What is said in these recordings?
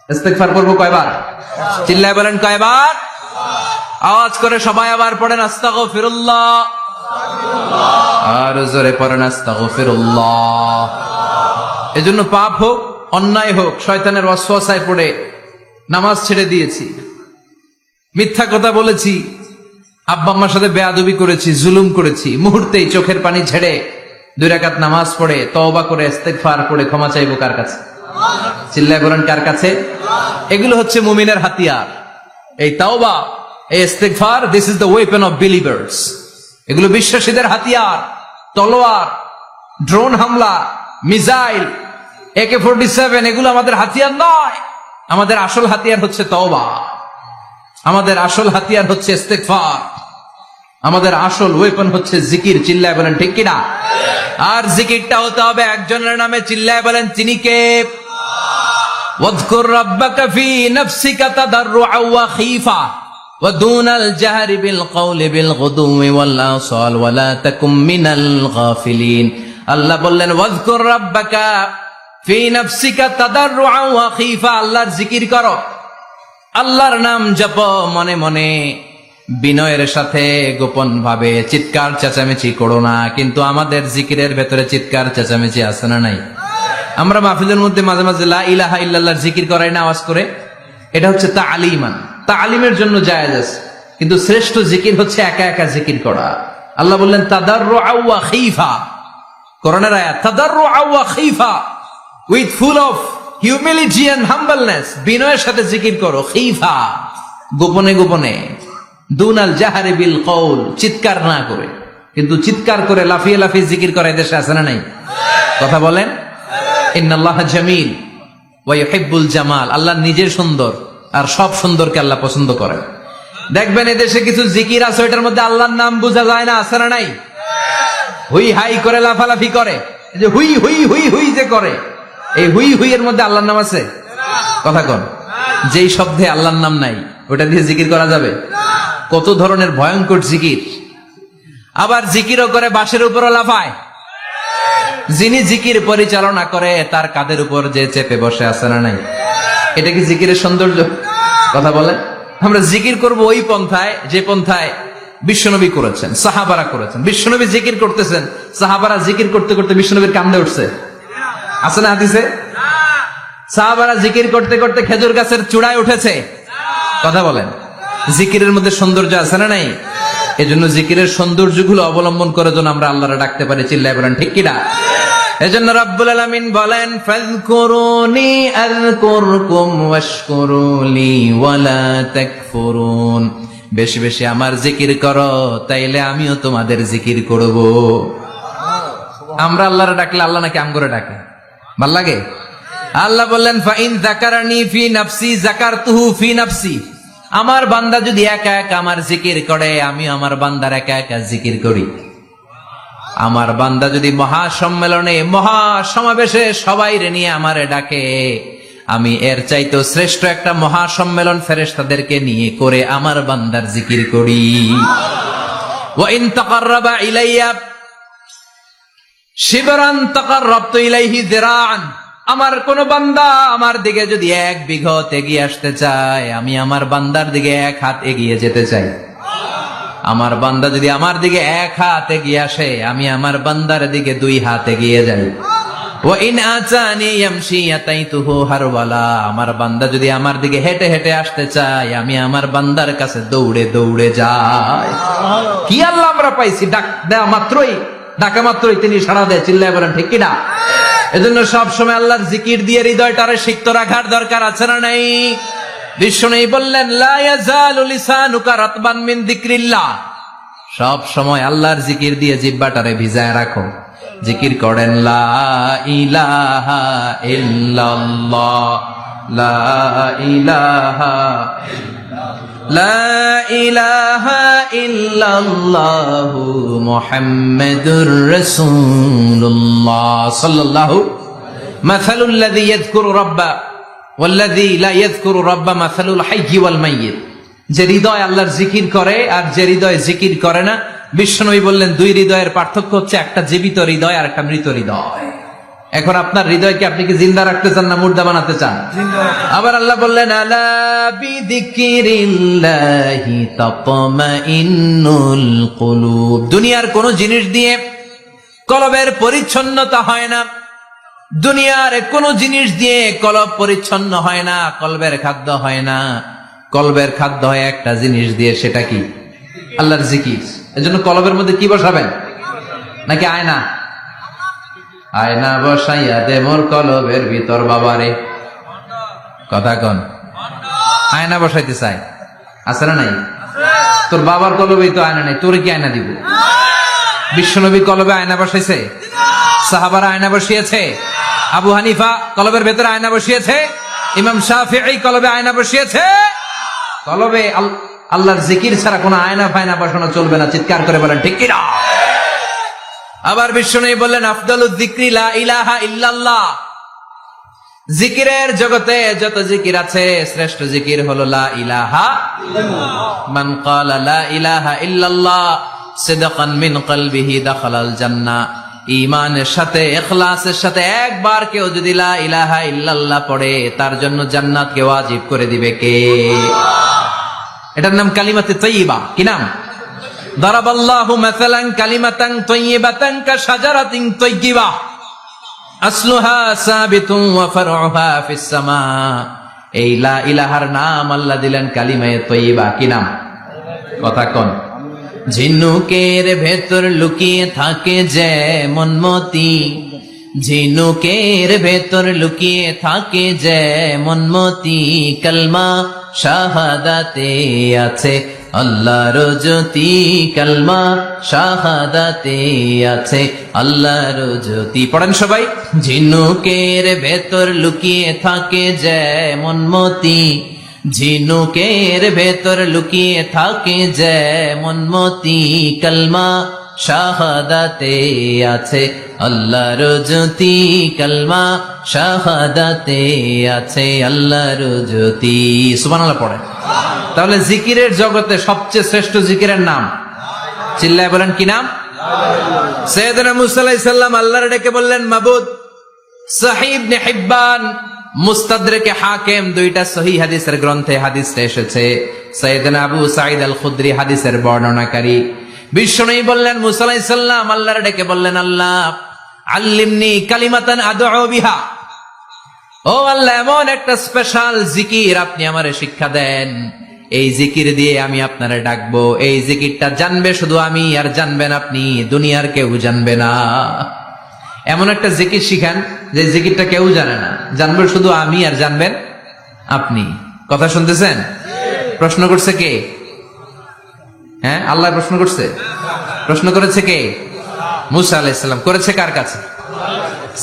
ইস্তেগফার করব কয়বার? চিল্লায় বলেন কয়বার? আওয়াজ করে সবাই আবার পড়েন আস্তাগফিরুল্লাহ, আর জোরে পড়েন আস্তাগফিরুল্লাহ। এজন্য পাপ হোক, অন্যায় হোক, শয়তানের ওয়াসওয়াসায় পড়ে নামাজ ছেড়ে দিয়েছি, মিথ্যা কথা বলেছি, আব্বা আম্মার সাথে বেয়াদবি করেছি, জুলুম করেছি, মুহূর্তেই চোখের পানি ছেড়ে 2 রাকাত নামাজ পড়ে তওবা করে ইস্তেগফার করে ক্ষমা চাইবো কার কাছে? চিল্লায় বলেন কার কাছে? এগুলো হচ্ছে মুমিনের হাতিয়ার। এই তাওবা, এই ইস্তেগফার, this is the weapon of believers. এগুলো বিশ্বাসীদের হাতিয়ার। তলোয়ার, ড্রোন হামলা, মিসাইল, AK-47 এগুলো আমাদের হাতিয়ার নয়। আমাদের আসল হাতিয়ার হচ্ছে তওবা, আমাদের আসল হাতিয়ার হচ্ছে ইস্তেগফার, আমাদের আসল ওয়েপন হচ্ছে জিকির। চিল্লায় বলেন ঠিক কিনা? আর জিকিরটা হতে হবে একজনের নামে। চিল্লায় বলেন তিনি কে? ওয়াযকুর রাব্বাকা ফি নাফসিকা তাদাররুআ ওয়া খীফা ওয়া দুনাল জাহরি বিল কওলি বিল গুদুমি ওয়াল আসাল ওয়া লা তাকুম মিনাল গাফিলিন। আল্লাহ বললেন ওয়াযকুর রাব্বাকা ফি নাফসিকা তাদাররুআ ওয়া খীফা, আল্লাহর জিকির করো, আল্লাহর নাম জপো মনে মনে, বিনয়ের সাথে, গোপন ভাবে, চিৎকার চেঁচামেচি করো না। কিন্তু আমাদের জিকিরের ভেতরে চিৎকার চেঁচামেচি আছে না নাই? আমরা মাহফিলের মধ্যে মাঝে মাঝে লা ইলাহা ইল্লাল্লাহর জিকির করাই না আওয়াজ করে। এটা হচ্ছে তালিমান, তালিমের জন্য জায়েজ আছে, কিন্তু শ্রেষ্ঠ জিকির হচ্ছে একা একা জিকির করা। আল্লাহ বললেন তাদাররুআ ওয়া খীফা, কোরআনের আয়াত, তাদাররুআ ওয়া খীফা, with full of humility and humbleness, বিনয়ের সাথে জিকির করো। খীফা, গোপনে গোপনে। দুনাল জাহারি বিল কওল, চিৎকার না করে। কিন্তু চিৎকার করে লাফিয়ে লাফিয়ে জিকির করে দেশে আছে না নাই? কথা বলেন। ইন্নাল্লাহা জামিল ওয়া ইউহিব্বুল জামাল, আল্লাহ নিজে সুন্দর, আর সব সুন্দরকে আল্লাহ পছন্দ করেন। দেখবেন এদেশে কিছু জিকির আছে, এটার মধ্যে আল্লাহর নাম বোঝা যায় না, আছে না নাই? হুই হাই করে লাফালাফি করে, এই যে হুই হুই হুই হুই যে করে, এই হুই হুই এর মধ্যে আল্লাহর নাম আছে? কথা কন। যেই শব্দে আল্লাহর নাম নাই, ওটা দিয়ে জিকির করা যাবে? কত ধরনের ভয়ঙ্কর জিকির। আবার জিকিরও করে বাঁশের উপরও লাফায়। যিনি জিকির পরিচালনা করে তার কাঁধের উপর যে চেপে বসে, আছে না নাই? এটা কি জিকিরের সৌন্দর্য? কথা বলে। আমরা জিকির করব ওই পন্থায় যে পন্থায় বিশ্বনবী করেছেন, সাহাবারা করেছেন। বিশ্বনবী জিকির করতেছেন, সাহাবারা জিকির করতে করতে বিশ্বনবীর কান্দে উঠছে, আছে না হাদিসে? সাহাবারা জিকির করতে করতে খেজুর গাছের চূড়ায় উঠেছে। কথা বলেন। জিকিরের মধ্যে সৌন্দর্য আছে না নাই? এজন্য জিকিরের সৌন্দর্যগুলো অবলম্বন করে যেন আমরা আল্লাহরে ডাকতে পারি। চিল্লায় বলেন ঠিক কিনা? এজন্য রাব্বুল আলামিন বলেন ফাযকুরুনি আযকুরকুম ওয়াশকুরুলি ওয়ালা তাকফুরুন, বেশি বেশি আমার জিকির করো, তাইলে আমিও তোমাদের জিকির করব। আমরা আল্লাহরে ডাকলে আল্লাহ নাকি আম করে ডাকে? ভাল লাগে? আল্লাহ বললেন ফাইন যাকারানি ফি নাফসি যাকারতুহু ফি নাফসি, আমার বান্দা যদি একা একা আমার জিকির করে, আমি আমার বান্দার একা একা জিকির করি। আমার বান্দা যদি মহাসম্মেলনে, মহাসমাবেশে সবাই রে নিয়ে আমারে ডাকে, আমি এর চাইতেও শ্রেষ্ঠ একটা মহাসম্মেলন ফেরেশতাদেরকে নিয়ে করে আমার বান্দার জিকির করি। ওয়া ইন তাকাররাবা ইলাইয়া শিবরান তাকাররাবতু ইলাইহি যিরাআন, আমার কোন বান্দা আমার দিকে যদি 1 বিঘত এগিয়ে আসতে চায়, আমি আমার বান্দার দিকে 1 হাত এগিয়ে যেতে চাই। আমার বান্দা যদি আমার দিকে 1 হাত এগিয়ে আসে, আমি আমার বান্দার দিকে 2 হাত এগিয়ে যাই। ওয়া ইন আতানি ইয়ামশি আতাইতুহু হারওয়ালা, আমার বান্দা যদি আমার দিকে হেঁটে হেঁটে আসতে চায়, আমি আমার বান্দার কাছে দৌড়ে দৌড়ে যাই। কি আল্লাহ আমরা পাইছি, ডাক দেয়া মাত্রই, ডাকা মাত্রই তিনি সাড়া দেয়। চিল্লায় বলেন ঠিক কিনা? এজন্য সব সময় আল্লাহর জিকির দিয়ে হৃদয়টারে সিক্ত রাখার দরকার, আছে না নাই? বিশ্বনবী বললেন লা ইয়াজালু লিসানুকা রাতবান মিন যিকরিল্লাহ, সব সময় আল্লাহর জিকির দিয়ে জিহ্বাটারে ভিজায় রাখো। জিকির করেন লা ইলাহা ইল্লাল্লাহ, লা ইলাহা লা ইলাহা ইল্লাল্লাহু মুহাম্মাদুর রাসূলুল্লাহ সাল্লাল্লাহু মাসালুল লাযী ইয়াযকুরু রাব্বা ওয়াল লাযী লা ইয়াযকুরু রাব্বা মাসালুল হাইয়্যি ওয়াল মাইয়্যিত, যে হৃদয় আল্লাহর জিকির করে আর যে হৃদয় জিকির করে না, বিশ্বনবী বললেন 2 হৃদয়ের পার্থক্য হচ্ছে একটা জীবিত হৃদয় আর একটা মৃত হৃদয়। এখন আপনার হৃদয়কে আপনি কি জিন্দা রাখতে চান না মুর্দা বানাতে চান? আবার আল্লাহ বললেন আলা বিযিকরিল্লাহি তাতমাইন্নুল কুলুব। দুনিয়ার কোন জিনিস দিয়ে কলবের পরিচ্ছন্নতা হয় না, দুনিয়ার কোন জিনিস দিয়ে কলব পরিচ্ছন্ন হয় না, কলবের খাদ্য হয় না। কলবের খাদ্য হয় একটা জিনিস দিয়ে, সেটা কি? আল্লাহর জিকির। এজন্য কলবের মধ্যে কি বসাবেন? নাকি আয়না? আয়না বসাইয়া দে মোর কলবের ভিতর বাবারে। কথা কন, আয়না বসাইতে চাই, আছে না নাই? তোর বাবার কলবে তো আয়না নাই, তোর কি আয়না দিব? বিশ্বনবী কলবে আয়না বসাইছে? সাহাবারা আয়না বসিয়েছে? আবু হানিফা কলবের ভেতরে আয়না বসিয়েছে? ইমাম শাফিঈ কলবে আয়না বসিয়েছে? কলবে আল্লাহর জিকির ছাড়া কোনো আয়না ফায়না বসানো চলবে না। চিৎকার করে বলেন ঠিক কিনা? আবার বিশ্বনবী বললেন আফদালুয যিকরি লা ইলাহা ইল্লাল্লাহ। জিকিরের জগতে যত জিকির আছে শ্রেষ্ঠ জিকির হলো লা ইলাহা ইল্লাল্লাহ। মান ক্বালা লা ইলাহা ইল্লাল্লাহ সিদকান মিন কলবিহি দাখালাল জান্নাহ। ঈমানের সাথে ইখলাসের সাথে একবার কেউ যদি লা ইলাহা ইল্লাল্লাহ পড়ে তার জন্য জান্নাতকে ওয়াজিব করে দিবে কে? এটার নাম কালিমাতে তাইয়্যিবা। কি নাম? দারাবাল্লাহু মাসালান কালিমাতান তাইয়্যিবাতান কাশাজারাতিন তাইয়্যিবা আসলুহা সাবিতুন ওয়া ফারউহা ফিস সামা। এই লা ইলাহার নাম আল্লাহ দিলেন কালিমায়ে তাইয়্যিবা। কি নাম? কথা কোন? ঝিনুকের ভেতর লুকিয়ে থাকে যেমন মতি, ঝিনুকের ভেতর লুকিয়ে থাকে যেমন মতি, কালমা শাহাদাতে আছে আল্লাহর জ্যোতি, কালমা শাহাদাতে আছে আল্লাহর জ্যোতি। পড়েন সবাই। ঝিনুকের ভেতর লুকিয়ে থাকে যেমন মতি, ঝিনুকের ভেতর লুকিয়ে থাকে যেমন মতি, কালমা শাহাদাতে আছে আল্লাহর জ্যোতি, কালমা শাহাদাতে আছে আল্লাহর জ্যোতি। সুবহানাল্লাহ পড়ে। তাহলে জিকিরের জগতে সবচেয়ে শ্রেষ্ঠ জিকিরের নাম চিল্লায় বলেন কি নাম? সাইয়েদনা মুসা আলাইহিস সালাম আল্লাহর ডেকে বললেন মাবুদ। সহিহ ইবনে হিব্বান, মুস্তাদরেকে হাকিম, দুইটা সহিহ হাদিসের গ্রন্থে হাদিসটা এসেছে। সাইয়েদনা আবু সাঈদ আল খুদরি হাদিসের বর্ণনাকারী। বিশ্বনবী বললেন মুসা আলাইহিস সালাম আল্লাহর ডেকে বললেন আল্লাহ আল্লিমনি কালিমাতান আদউ বিহা। ও আল্লাহ, এমন একটা স্পেশাল জিকির আপনি আমারে শিক্ষা দেন, এই জিকির দিয়ে আমি আপনারে ডাকবো। এই জিকিরটা জানবে শুধু আমি, আর জানবেন আপনি, দুনিয়ার কেউ জানবে না। এমন একটা জিকির শিখান যে জিকিরটা কেউ জানে না, জানবে শুধু আমি আর জানবেন আপনি। কথা শুনতেছেন? প্রশ্ন করছে কে? হ্যাঁ, আল্লাহ প্রশ্ন করছে। প্রশ্ন করেছে কে? মুসা আলাইহিস সালাম। করেছে কার কাছে?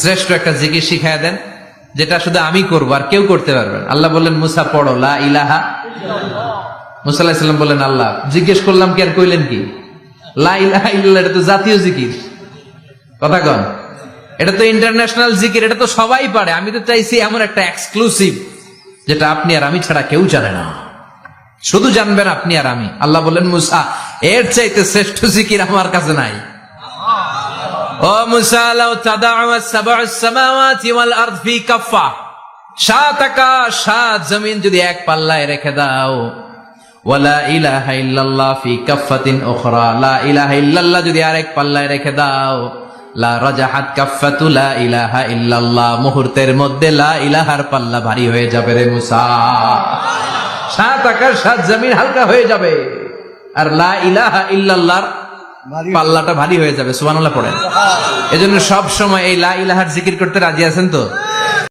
শ্রেষ্ঠ একটা জিকির শিখায় দেন যেটা শুধু আমি করবো আর কেউ করতে পারবেন। আল্লাহ বললেন মুসা পড়ো লা ইলাহা ইল্লাল্লাহ। মুসা আলাইহিস সালাম বললেন আল্লাহ জিজ্ঞেস করলাম কি আর কইলেন কি? লা ইলাহা ইল্লাল্লাহ এটা তো জাতীয় জিকির। কথা কন, এটা তো ইন্টারন্যাশনাল জিকির, এটা তো সবাই পারে। আমি তো চাইছি এমন একটা এক্সক্লুসিভ যেটা আপনি আর আমি ছাড়া কেউ জানে না, শুধু জানবেন আপনি আর আমি। আল্লাহ বললেন মুসা এর চাইতে শ্রেষ্ঠ জিকির আমার কাছে নাই। ও মুসা লাউ তাদাউ সাবউস সামাওয়াতি ওয়াল আরদ ফি কাফা, সাত আকাশ সাত জমিন যদি এক পাল্লায় রেখে দাও, ওয়ালা ইলাহা ইল্লাল্লাহ ফি কাফাতিন উখরা, লা ইলাহা ইল্লাল্লাহ যদি আরেক পাল্লায় রেখে দাও, লা রাজাহাত কাফাতু লা ইলাহা ইল্লাল্লাহ, মুহূর্তের মধ্যে লা ইলাহার পাল্লা ভারী হয়ে যাবে রে মুসা। সাত আকাশ সাত জমিন হালকা হয়ে যাবে আর লা ইলাহা ইল্লাল্লাহর পাল্লাটা ভারী হয়ে যাবে। সুবহানাল্লাহ পড়েন। এজন্য সব সময় এই লা ইলাহার জিকির করতে রাজি আছেন তো?